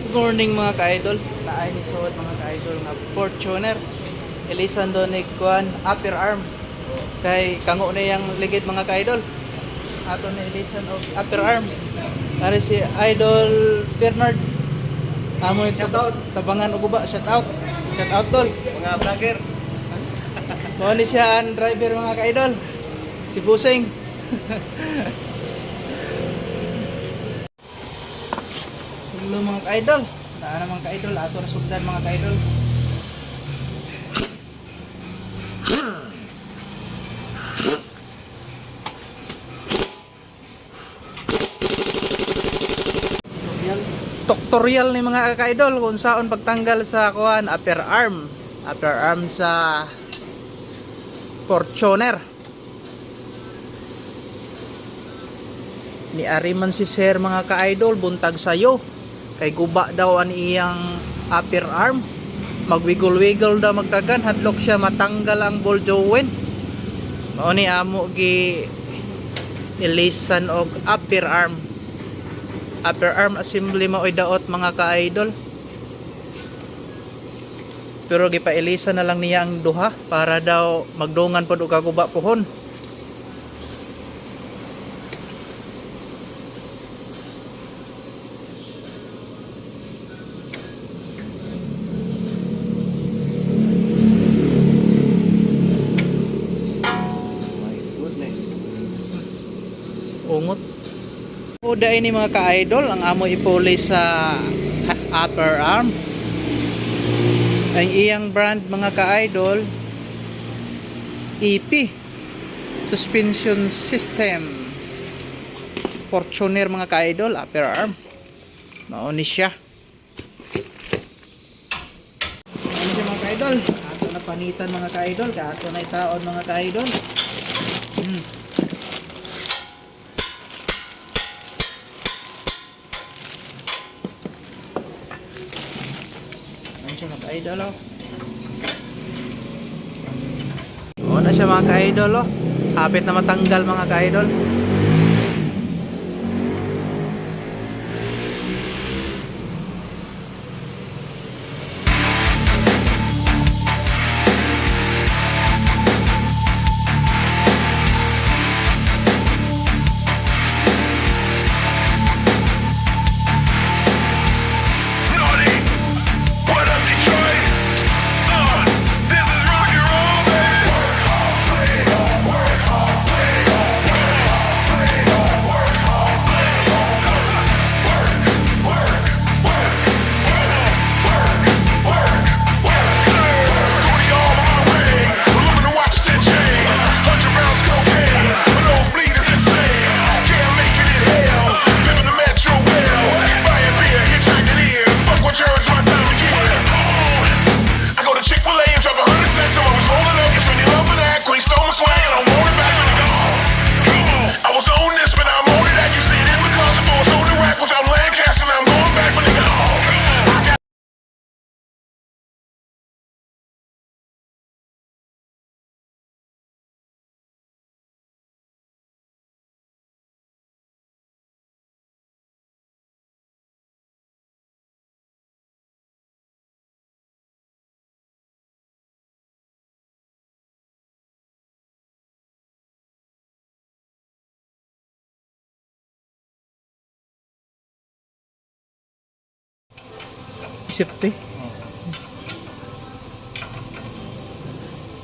Good morning mga ka-idol. Naay ni suot mga ka-idol nga Fortuner. Ilisan do ni kuan upper arm. Kay kango na yang ligid mga ka-idol. Ato na ilisan og upper arm. Ari si Idol Bernard. Amo ito tabangan og uba, shout out. Shout out tol. Mga vlogger. Mo ni siya ang driver mga ka-idol. Si Busing. Hello mga ka-idol. Saan mga ka-idol? Ato na sugdan mga ka-idol. Tutorial ni mga ka-idol kung saan pagtanggal sa kuan upper arm sa Fortuner. Ni Ariman si Sir mga ka-idol buntag sayo kay guba daw ang iyang upper arm, magwiggle-wiggle daw magdagan, hadlok siya matanggal ang ball joint. Mao ni amo gi nilisan og upper arm assembly mao'y daot mga ka-idol. Pero gipailisan na lang niya ang duha para daw magdungan pod og kaguba pohon. Ungot. Uda ini mga ka-idol ang amo ipuli sa upper arm. Ang iyang brand mga ka-idol EP suspension system Fortuner mga ka-idol upper arm. Mao ni siya. Ano siya mga ka-idol? Ato na panitan mga ka-idol, ato na itaon mga ka-idol. Mga ka-idol o na siya mga ka-idol hapit na matanggal mga ka-idol. Safety.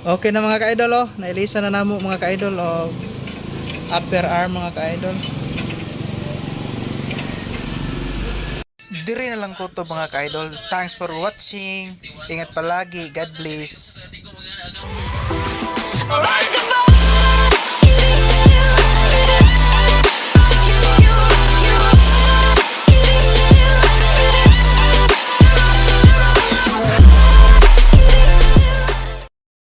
Okay na mga ka-idol nailisan na namo mga ka-idol upper arm mga ka-idol. Diri na lang ko to mga ka-idol. Thanks for watching. Ingat palagi. God bless.